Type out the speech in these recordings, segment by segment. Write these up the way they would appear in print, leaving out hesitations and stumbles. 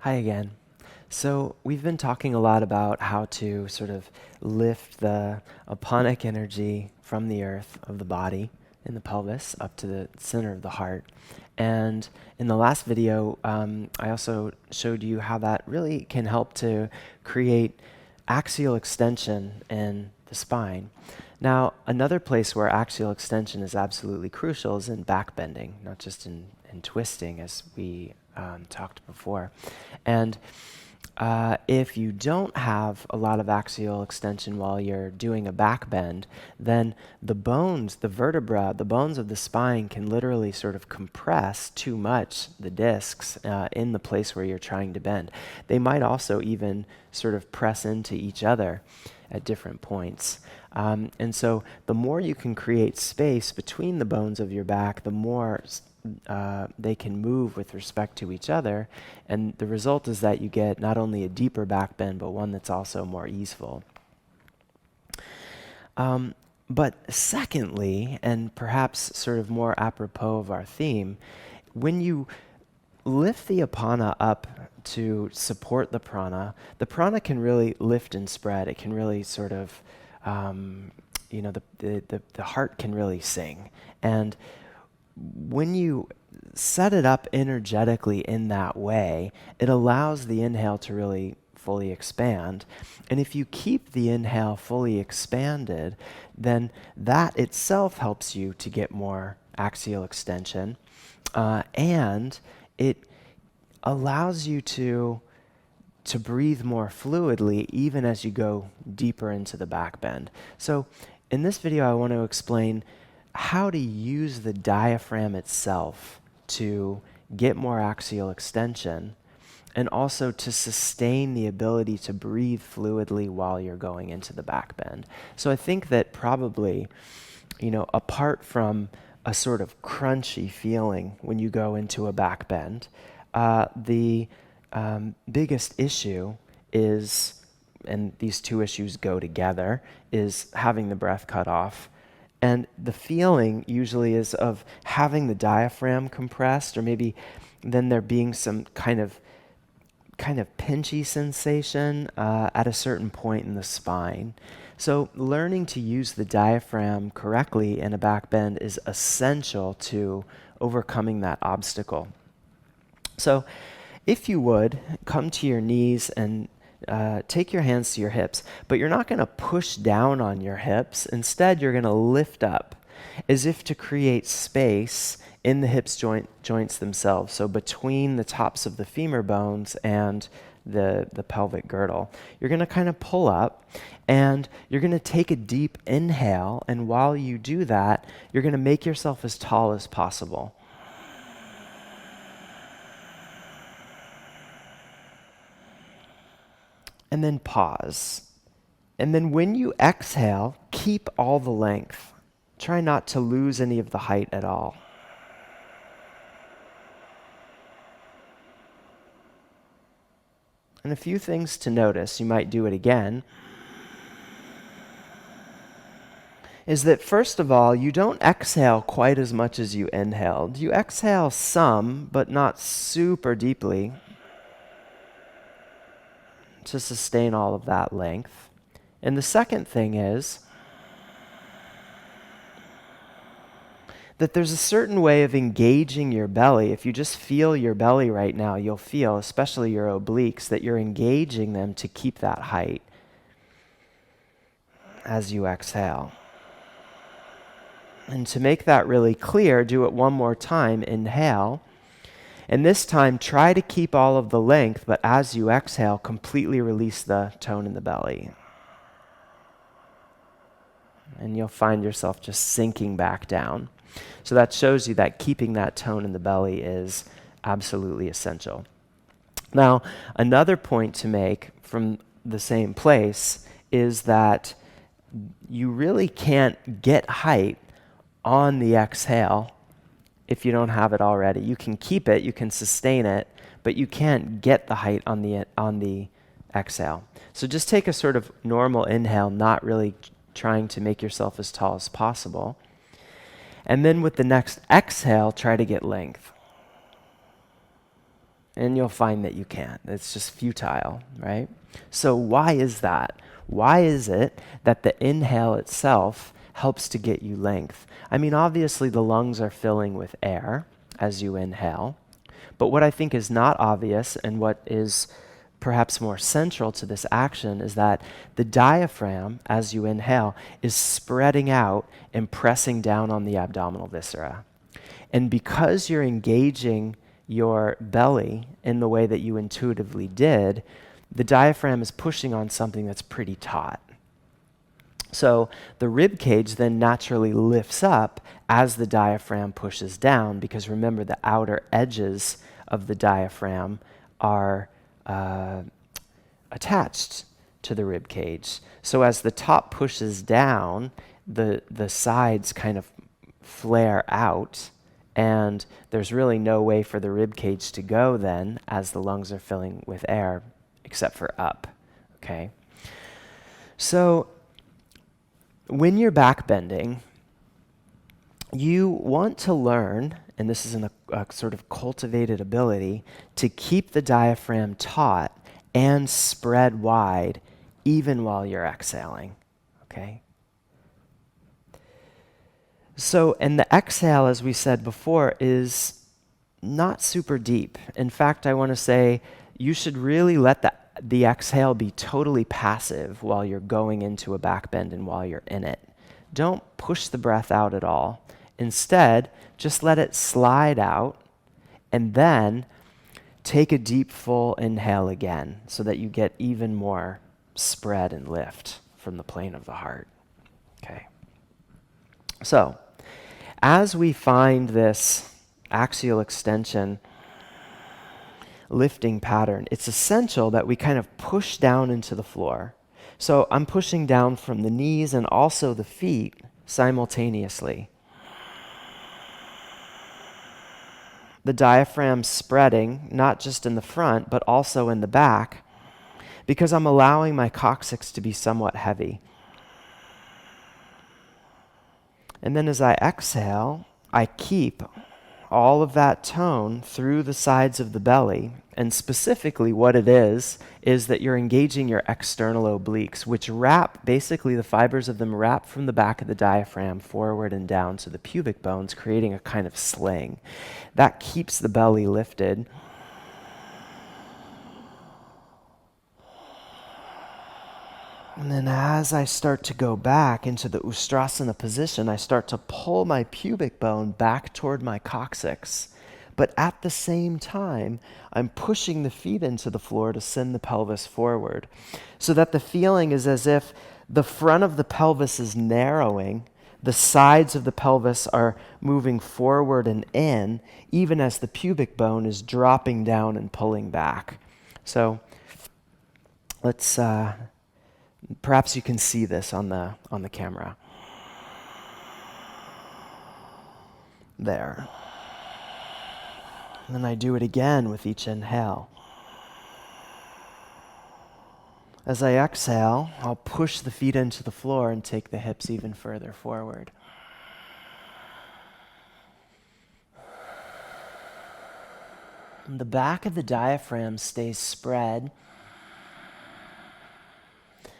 Hi again. So we've been talking a lot about how to sort of lift the aponic energy from the earth of the body in the pelvis up to the center of the heart. And in the last video, I also showed you how that really can help to create axial extension in the spine. Now, another place where axial extension is absolutely crucial is in backbending, not just in twisting, as we talked before. And if you don't have a lot of axial extension while you're doing a back bend, then the bones, the vertebra, the bones of the spine can literally sort of compress too much the discs in the place where you're trying to bend. They might also even sort of press into each other at different points. And so the more you can create space between the bones of your back, the more they can move with respect to each other, and the result is that you get not only a deeper back bend, but one that's also more easeful. But secondly, and perhaps sort of more apropos of our theme, when you lift the apana up to support the prana can really lift and spread. It can really sort of, the heart can really sing. And when you set it up energetically in that way, it allows the inhale to really fully expand. And if you keep the inhale fully expanded, then that itself helps you to get more axial extension. And it allows you to breathe more fluidly even as you go deeper into the back bend. So in this video, I want to explain how to use the diaphragm itself to get more axial extension and also to sustain the ability to breathe fluidly while you're going into the back bend. So I think that probably, apart from a sort of crunchy feeling when you go into a back bend, the biggest issue is, and these two issues go together, is having the breath cut off. And the feeling usually is of having the diaphragm compressed, or maybe then there being some kind of pinchy sensation at a certain point in the spine. So learning to use the diaphragm correctly in a back bend is essential to overcoming that obstacle. So if you would, come to your knees and take your hands to your hips, but you're not going to push down on your hips. Instead, you're going to lift up as if to create space in the hips joints themselves, so between the tops of the femur bones and the pelvic girdle. You're going to kind of pull up, and you're going to take a deep inhale, and while you do that, you're going to make yourself as tall as possible. And then pause. And then when you exhale, keep all the length. Try not to lose any of the height at all. And a few things to notice, you might do it again, is that first of all, you don't exhale quite as much as you inhaled. You exhale some, but not super deeply, to sustain all of that length. And the second thing is that there's a certain way of engaging your belly. If you just feel your belly right now, you'll feel, especially your obliques, that you're engaging them to keep that height as you exhale. And to make that really clear, do it one more time. Inhale. And this time, try to keep all of the length, but as you exhale, completely release the tone in the belly. And you'll find yourself just sinking back down. So that shows you that keeping that tone in the belly is absolutely essential. Now, another point to make from the same place is that you really can't get height on the exhale if you don't have it already. You can keep it, you can sustain it, but you can't get the height on the exhale. So just take a sort of normal inhale, not really trying to make yourself as tall as possible. And then with the next exhale, try to get length. And you'll find that you can't. It's just futile, right? So why is that? Why is it that the inhale itself helps to get you length? I mean, obviously the lungs are filling with air as you inhale, but what I think is not obvious and what is perhaps more central to this action is that the diaphragm, as you inhale, is spreading out and pressing down on the abdominal viscera. And because you're engaging your belly in the way that you intuitively did, the diaphragm is pushing on something that's pretty taut. So the rib cage then naturally lifts up as the diaphragm pushes down, because remember, the outer edges of the diaphragm are attached to the rib cage. So as the top pushes down, the sides kind of flare out, and there's really no way for the rib cage to go then as the lungs are filling with air except for up, okay? So when you're backbending, you want to learn, and this is a sort of cultivated ability, to keep the diaphragm taut and spread wide even while you're exhaling, okay? So, and the exhale, as we said before, is not super deep. In fact, I want to say you should really let the exhale be totally passive while you're going into a backbend and while you're in it. Don't push the breath out at all. Instead, just let it slide out, and then take a deep, full inhale again so that you get even more spread and lift from the plane of the heart. Okay. So, as we find this axial extension lifting pattern, it's essential that we kind of push down into the floor. So I'm pushing down from the knees and also the feet simultaneously. The diaphragm spreading, not just in the front, but also in the back, because I'm allowing my coccyx to be somewhat heavy. And then as I exhale, I keep all of that tone through the sides of the belly. And specifically what it is that you're engaging your external obliques, which wrap, basically the fibers of them wrap from the back of the diaphragm forward and down to the pubic bones, creating a kind of sling. That keeps the belly lifted. And then as I start to go back into the Ustrasana position, I start to pull my pubic bone back toward my coccyx. But at the same time, I'm pushing the feet into the floor to send the pelvis forward, so that the feeling is as if the front of the pelvis is narrowing, the sides of the pelvis are moving forward and in, even as the pubic bone is dropping down and pulling back. So let's... perhaps you can see this on the camera. There. And then I do it again with each inhale. As I exhale, I'll push the feet into the floor and take the hips even further forward. And the back of the diaphragm stays spread,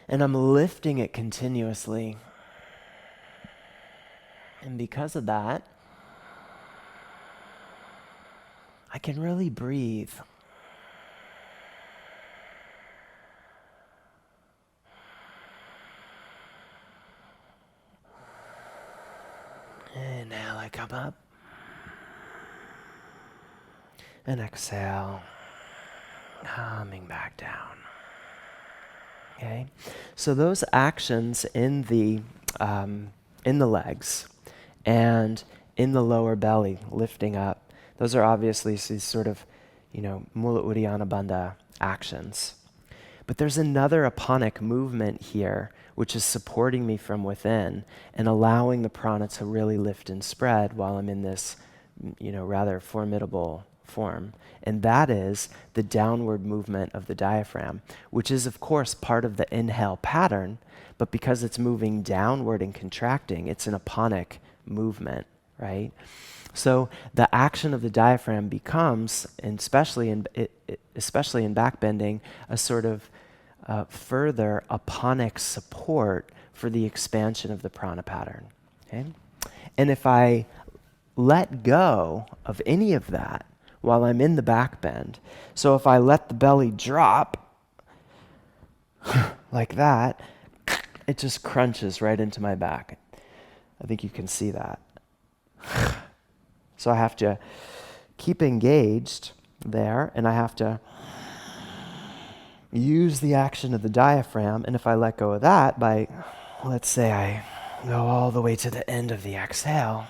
and I'm lifting it continuously. And because of that, I can really breathe. Inhale, I come up. And exhale, coming back down. Okay, so those actions in the legs and in the lower belly, lifting up, those are obviously these sort of, Mula Uddiyana Bandha actions. But there's another aponic movement here, which is supporting me from within and allowing the prana to really lift and spread while I'm in this, rather formidable form. And that is the downward movement of the diaphragm, which is, of course, part of the inhale pattern, but because it's moving downward and contracting, it's an aponic movement, right? So the action of the diaphragm becomes, and especially in backbending, a sort of further aponic support for the expansion of the prana pattern. Okay? And if I let go of any of that while I'm in the backbend, so if I let the belly drop like that, it just crunches right into my back. I think you can see that. So I have to keep engaged there, and I have to use the action of the diaphragm. And if I let go of that by, let's say I go all the way to the end of the exhale,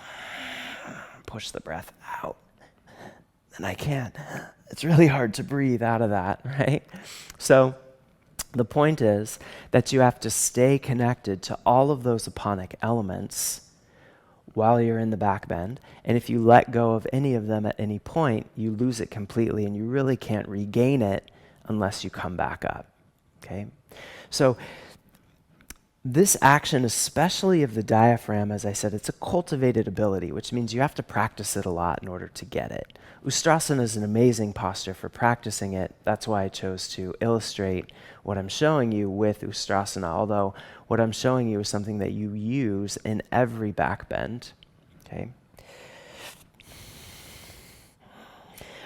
push the breath out, then I can't. It's really hard to breathe out of that, right? So the point is that you have to stay connected to all of those aponic elements while you're in the backbend. And if you let go of any of them at any point, you lose it completely, and you really can't regain it unless you come back up. Okay? So this action, especially of the diaphragm, as I said, it's a cultivated ability, which means you have to practice it a lot in order to get it. Ustrasana is an amazing posture for practicing it. That's why I chose to illustrate what I'm showing you with Ustrasana, although what I'm showing you is something that you use in every backbend. Okay?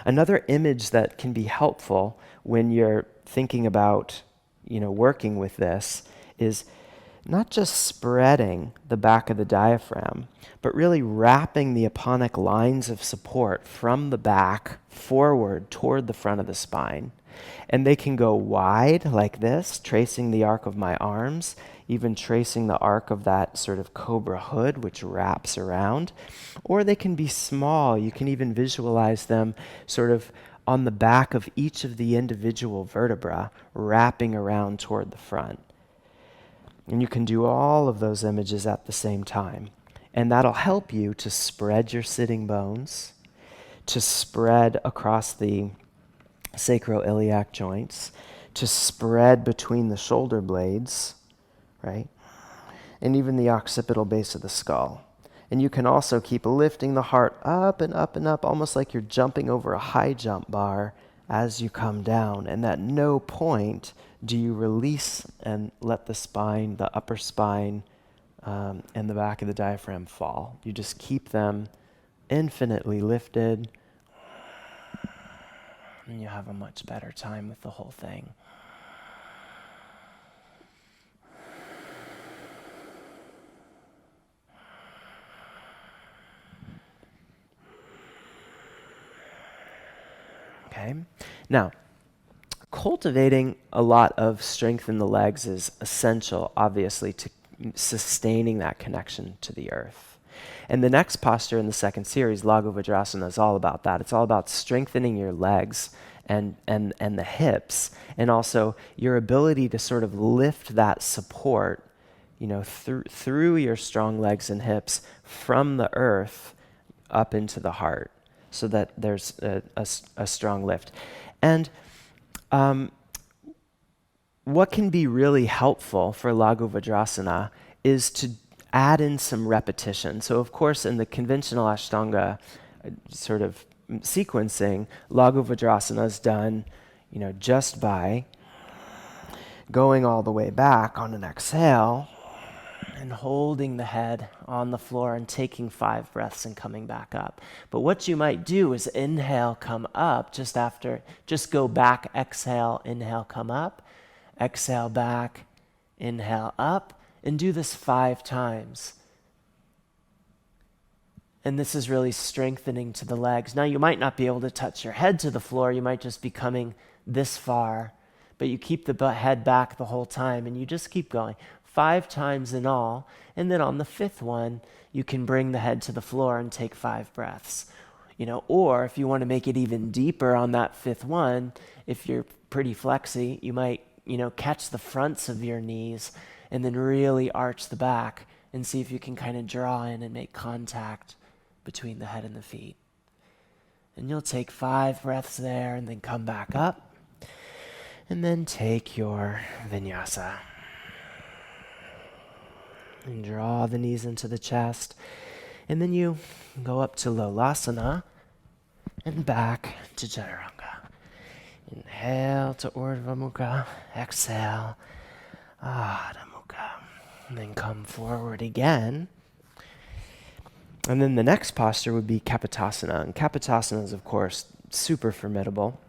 Another image that can be helpful when you're thinking about, working with this is not just spreading the back of the diaphragm, but really wrapping the aponic lines of support from the back forward toward the front of the spine. And they can go wide like this, tracing the arc of my arms, even tracing the arc of that sort of cobra hood, which wraps around. Or they can be small. You can even visualize them sort of on the back of each of the individual vertebra, wrapping around toward the front. And you can do all of those images at the same time. And that'll help you to spread your sitting bones, to spread across the sacroiliac joints, to spread between the shoulder blades, right? And even the occipital base of the skull. And you can also keep lifting the heart up and up and up, almost like you're jumping over a high jump bar as you come down. And at no point do you release and let the spine, the upper spine, and the back of the diaphragm fall. You just keep them infinitely lifted, and you have a much better time with the whole thing. Okay? Now, cultivating a lot of strength in the legs is essential, obviously, to sustaining that connection to the earth. And the next posture in the second series, Lagu Vajrasana, is all about that. It's all about strengthening your legs and the hips, and also your ability to sort of lift that support, through your strong legs and hips from the earth up into the heart, so that there's a strong lift. And what can be really helpful for Lagu Vajrasana is to add in some repetition. So of course, in the conventional Ashtanga sort of sequencing, Lagu Vajrasana is done, just by going all the way back on an exhale and holding the head on the floor and taking 5 breaths and coming back up. But what you might do is inhale, come up, just go back, exhale, inhale, come up, exhale back, inhale up, and do this 5 times. And this is really strengthening to the legs. Now, you might not be able to touch your head to the floor. You might just be coming this far, but you keep the head back the whole time, and you just keep going. 5 times in all, and then on the 5th one, you can bring the head to the floor and take 5 breaths. Or if you want to make it even deeper on that 5th one, if you're pretty flexy, you might, catch the fronts of your knees and then really arch the back and see if you can kind of draw in and make contact between the head and the feet. And you'll take 5 breaths there and then come back up, and then take your vinyasa. And draw the knees into the chest. And then you go up to Lolasana and back to Chaturanga. Inhale to Urdhva Mukha. Exhale, Adho Mukha. And then come forward again. And then the next posture would be Kapotasana. And Kapotasana is, of course, super formidable.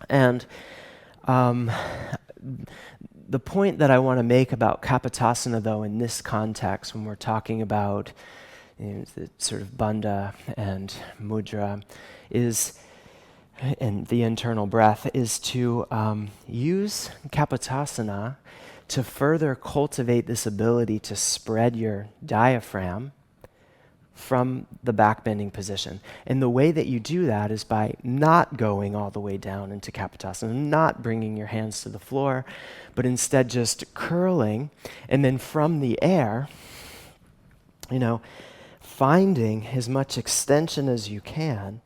And the point that I want to make about Kapotasana, though, in this context, when we're talking about the sort of bandha and mudra, and the internal breath, is to use Kapotasana to further cultivate this ability to spread your diaphragm from the backbending position. And the way that you do that is by not going all the way down into Kapotasana, not bringing your hands to the floor, but instead just curling, and then from the air, finding as much extension as you can,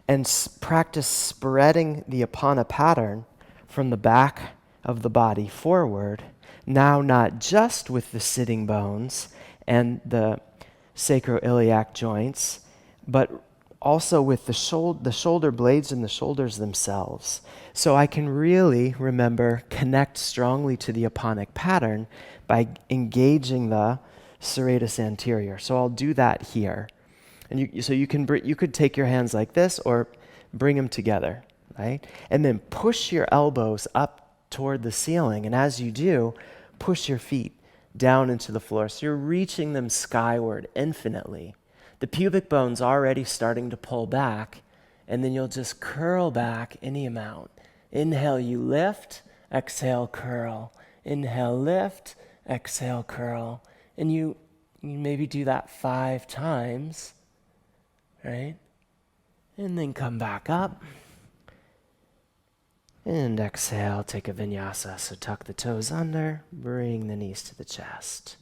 and practice spreading the Apana pattern from the back of the body forward, now not just with the sitting bones and the sacroiliac joints, but also with the shoulder blades and the shoulders themselves. So I can really, connect strongly to the Apanic pattern by engaging the serratus anterior. So I'll do that here. And you could take your hands like this or bring them together, right? And then push your elbows up toward the ceiling. And as you do, push your feet down into the floor. So you're reaching them skyward infinitely. The pubic bone's already starting to pull back, and then you'll just curl back any amount. Inhale, you lift. Exhale, curl. Inhale, lift. Exhale, curl. And you maybe do that 5 times, right? And then come back up. And exhale, take a vinyasa. So tuck the toes under, bring the knees to the chest.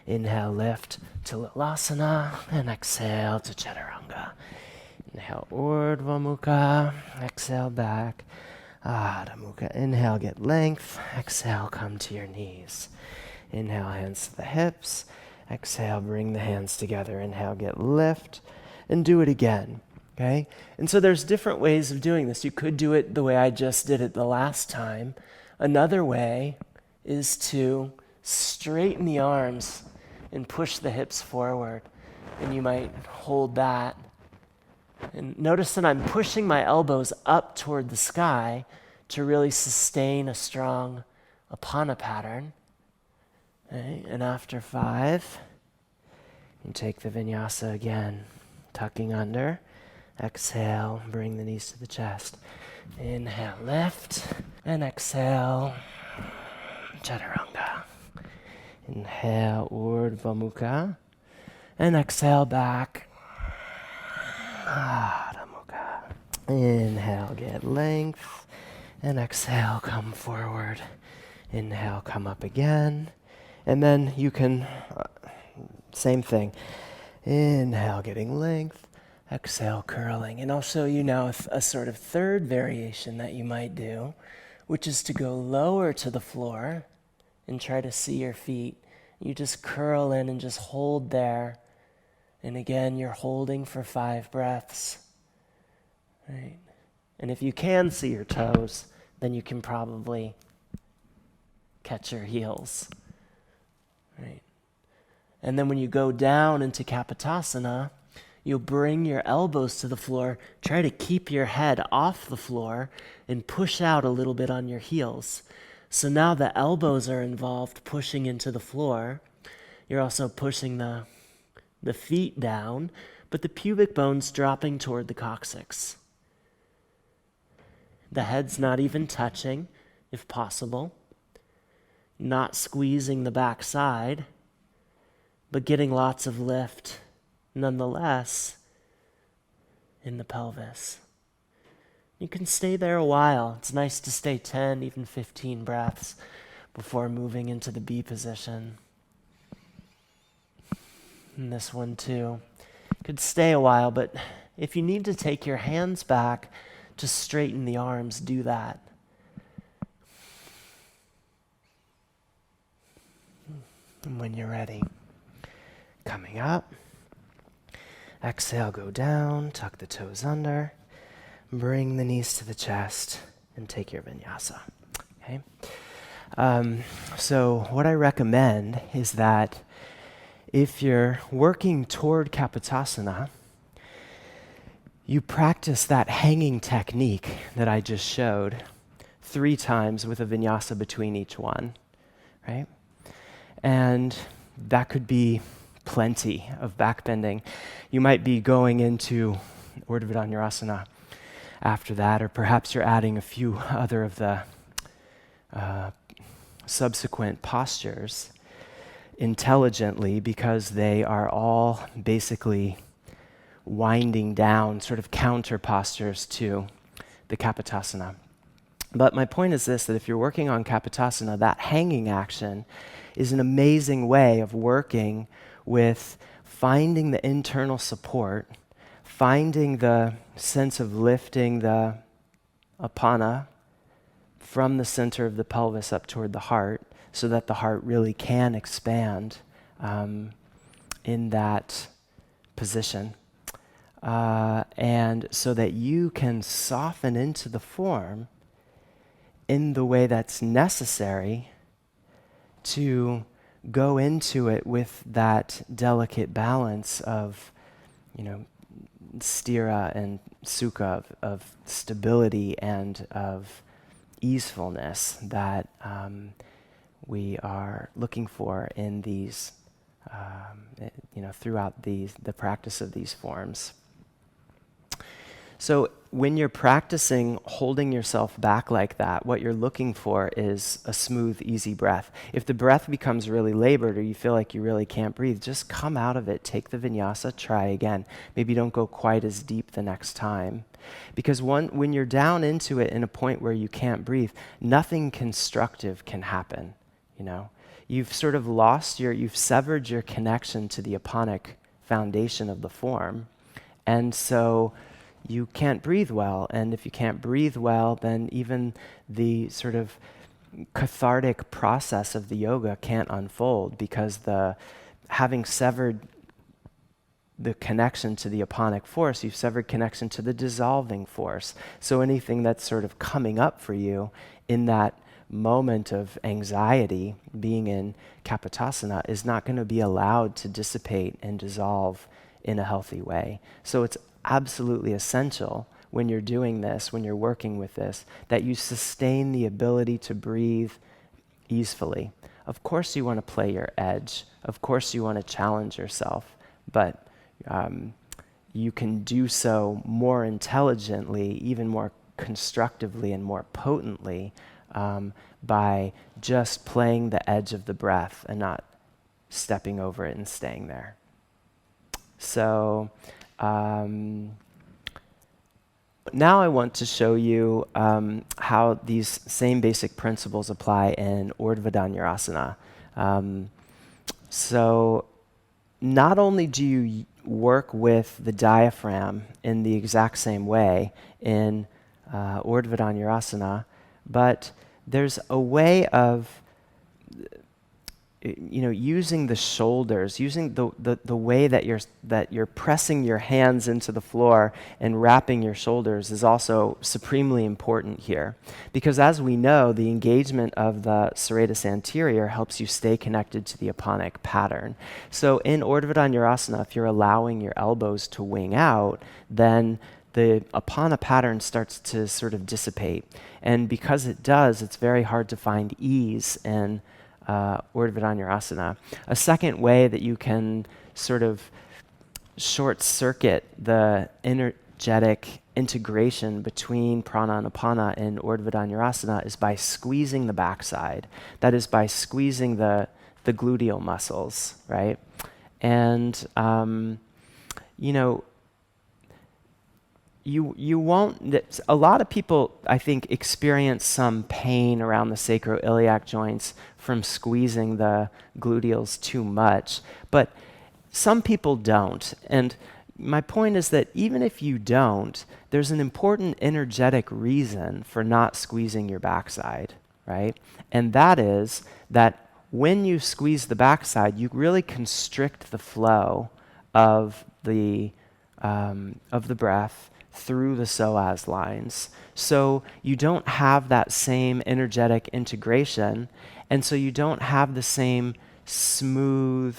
Inhale, lift to Lolasana, and exhale to Chaturanga. Inhale, Urdhva Mukha. Exhale, back. Adho Mukha. Inhale, get length. Exhale, come to your knees. Inhale, hands to the hips. Exhale, bring the hands together. Inhale, get lift. And do it again. Okay? And so there's different ways of doing this. You could do it the way I just did it the last time. Another way is to straighten the arms and push the hips forward. And you might hold that. And notice that I'm pushing my elbows up toward the sky to really sustain a strong Apana pattern. Okay? And after 5, you take the vinyasa again, tucking under. Exhale, bring the knees to the chest. Inhale, lift, and exhale, Chaturanga. Inhale, Urdhva Mukha, and exhale back, Adho Mukha. Inhale, get length, and exhale, come forward. Inhale, come up again, and then you can, same thing. Inhale, getting length. Exhale, curling. And I'll show you now a sort of third variation that you might do, which is to go lower to the floor and try to see your feet. You just curl in and just hold there. And again, you're holding for 5 breaths. Right? And if you can see your toes, then you can probably catch your heels. Right? And then when you go down into Kapotasana, you'll bring your elbows to the floor, try to keep your head off the floor, and push out a little bit on your heels. So now the elbows are involved pushing into the floor. You're also pushing the feet down, but the pubic bone's dropping toward the coccyx. The head's not even touching, if possible. Not squeezing the back side, but getting lots of lift nonetheless in the pelvis. You can stay there a while. It's nice to stay 10, even 15 breaths before moving into the B position. And this one too. You could stay a while, but if you need to take your hands back to straighten the arms, do that. And when you're ready, coming up, Exhale, go down, tuck the toes under, bring the knees to the chest, and take your vinyasa. Okay? So what I recommend is that if you're working toward Kapotasana, you practice that hanging technique that I just showed 3 times with a vinyasa between each one, right? And that could be plenty of backbending. You might be going into Urdhva Dhanurasana after that, or perhaps you're adding a few other of the subsequent postures intelligently, because they are all basically winding down, sort of counter postures to the Kapotasana. But my point is this, that if you're working on Kapotasana, that hanging action is an amazing way of working with finding the internal support, finding the sense of lifting the apana from the center of the pelvis up toward the heart, so that the heart really can expand in that position. And so that you can soften into the form in the way that's necessary to go into it with that delicate balance of, sthira and sukha, of stability and of easefulness that we are looking for in these, throughout the practice of these forms. So when you're practicing holding yourself back like that, what you're looking for is a smooth, easy breath. If the breath becomes really labored, or you feel like you really can't breathe, just come out of it, take the vinyasa, try again. Maybe don't go quite as deep the next time. Because when you're down into it in a point where you can't breathe, nothing constructive can happen, You've sort of you've severed your connection to the aponic foundation of the form. And so you can't breathe well. And if you can't breathe well, then even the sort of cathartic process of the yoga can't unfold, because having severed the connection to the aponic force, you've severed connection to the dissolving force. So anything that's sort of coming up for you in that moment of anxiety, being in Kapotasana, is not going to be allowed to dissipate and dissolve in a healthy way. So it's absolutely essential when you're doing this, when you're working with this, that you sustain the ability to breathe easefully. Of course you want to play your edge. Of course you want to challenge yourself, but you can do so more intelligently, even more constructively and more potently, by just playing the edge of the breath and not stepping over it and staying there. So now I want to show you how these same basic principles apply in Urdhva Dhanurasana. So not only do you work with the diaphragm in the exact same way in Urdhva Dhanurasana, but there's a way of using the shoulders, using the way that you're pressing your hands into the floor and wrapping your shoulders is also supremely important here. Because as we know, the engagement of the serratus anterior helps you stay connected to the aponic pattern. So in Urdhva Dhanurasana, if you're allowing your elbows to wing out, then the apana pattern starts to sort of dissipate. And because it does, it's very hard to find ease in Urdhva Dhanurasana. A second way that you can sort of short-circuit the energetic integration between prana and apana in Urdhva Dhanurasana is by squeezing the backside. That is, by squeezing the gluteal muscles, right? And, you won't, a lot of people, I think, experience some pain around the sacroiliac joints from squeezing the gluteals too much, but some people don't. And my point is that even if you don't, there's an important energetic reason for not squeezing your backside, right? And that is that when you squeeze the backside, you really constrict the flow of the of the breath through the psoas lines. So you don't have that same energetic integration, and so you don't have the same smooth,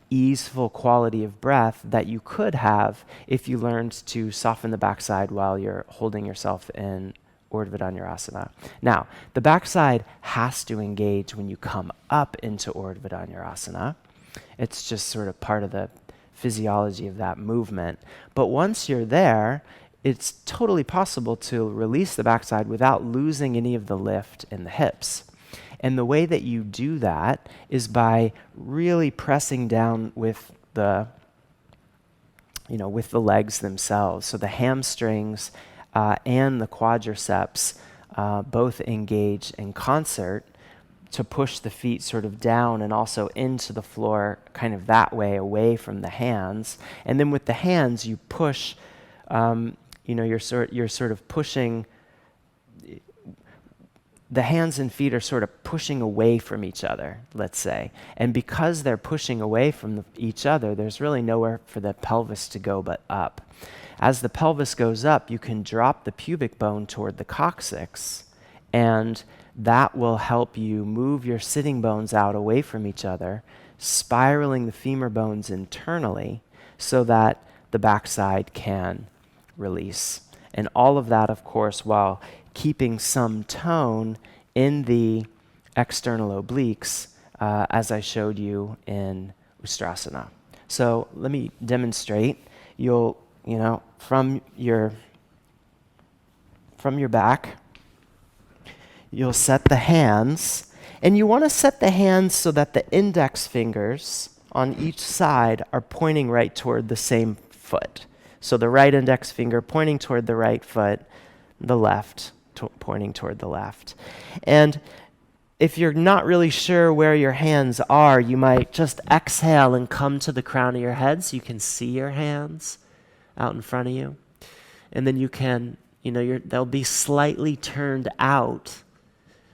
easeful quality of breath that you could have if you learned to soften the backside while you're holding yourself in Urdhva Dhanurasana. Now, the backside has to engage when you come up into Urdhva Dhanurasana. It's just sort of part of the physiology of that movement. But once you're there, it's totally possible to release the backside without losing any of the lift in the hips. And the way that you do that is by really pressing down with the legs themselves. So the hamstrings and the quadriceps both engage in concert to push the feet sort of down and also into the floor kind of that way, away from the hands. And then with the hands, you push, you're sort of pushing, the hands and feet are sort of pushing away from each other, let's say. And because they're pushing away from each other, there's really nowhere for the pelvis to go but up. As the pelvis goes up, you can drop the pubic bone toward the coccyx, and that will help you move your sitting bones out away from each other, spiraling the femur bones internally so that the backside can release. And all of that, of course, while keeping some tone in the external obliques, as I showed you in Ustrasana. So let me demonstrate. You'll, from your back, you'll set the hands, and you want to set the hands so that the index fingers on each side are pointing right toward the same foot. So the right index finger pointing toward the right foot, the left pointing toward the left. And if you're not really sure where your hands are, you might just exhale and come to the crown of your head so you can see your hands out in front of you. And then you can, they'll be slightly turned out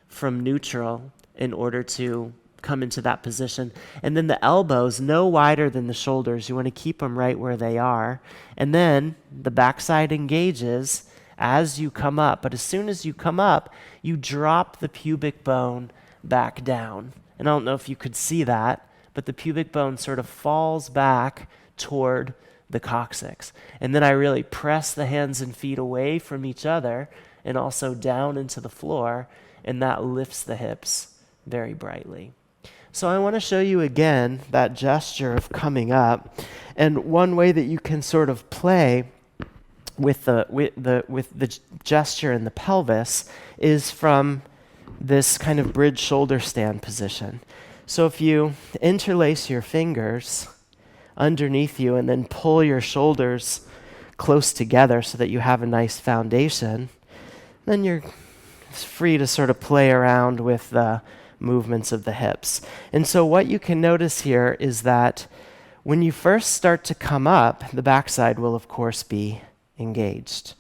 from neutral in order to come into that position. And then the elbows, no wider than the shoulders. You want to keep them right where they are. And then the backside engages as you come up. But as soon as you come up, you drop the pubic bone back down. And I don't know if you could see that, but the pubic bone sort of falls back toward the coccyx. And then I really press the hands and feet away from each other and also down into the floor, and that lifts the hips very brightly. So I want to show you again that gesture of coming up, and one way that you can sort of play with the gesture in the pelvis is from this kind of bridge shoulder stand position. So if you interlace your fingers underneath you and then pull your shoulders close together so that you have a nice foundation, then you're free to sort of play around with the movements of the hips. And so what you can notice here is that when you first start to come up, the backside will of course be engaged.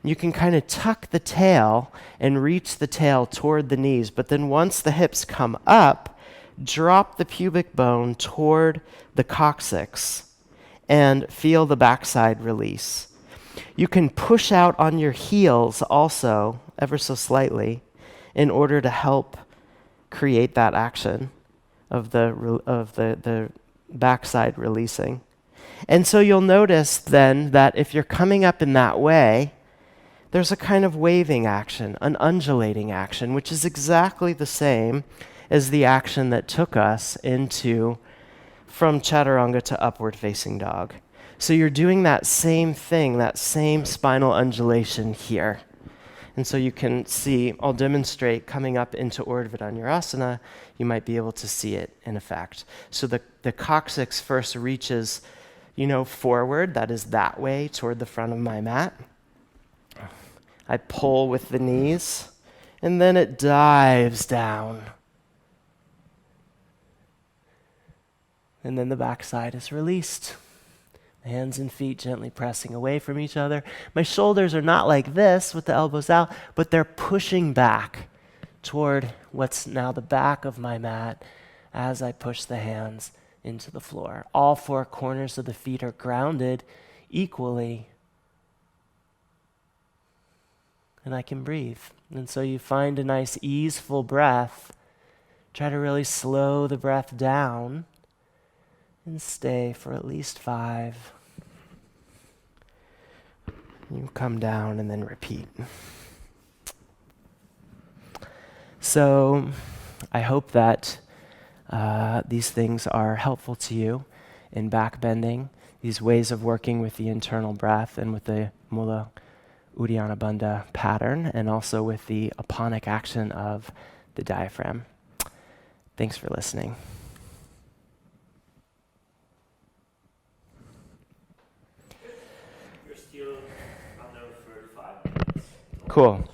You can kind of tuck the tail and reach the tail toward the knees, but then once the hips come up, drop the pubic bone toward the coccyx and feel the backside release. You can push out on your heels also, ever so slightly, in order to help create that action of the backside releasing. And so you'll notice then that if you're coming up in that way, there's a kind of waving action, an undulating action, which is exactly the same as the action that took us from chaturanga to upward facing dog. So you're doing that same thing, that same spinal undulation here. And so you can see, I'll demonstrate coming up into Urdhva Dhanurasana, you might be able to see it in effect. So the coccyx first reaches, forward, that is that way toward the front of my mat. I pull with the knees, and then it dives down. And then the backside is released. Hands and feet gently pressing away from each other. My shoulders are not like this with the elbows out, but they're pushing back toward what's now the back of my mat as I push the hands into the floor. All four corners of the feet are grounded equally. And I can breathe. And so you find a nice easeful breath. Try to really slow the breath down and stay for at least 5. You come down and then repeat. So I hope that these things are helpful to you in backbending, these ways of working with the internal breath and with the Mula Uddiyana Bandha pattern, and also with the aponic action of the diaphragm. Thanks for listening. You're still under 35 minutes. Cool.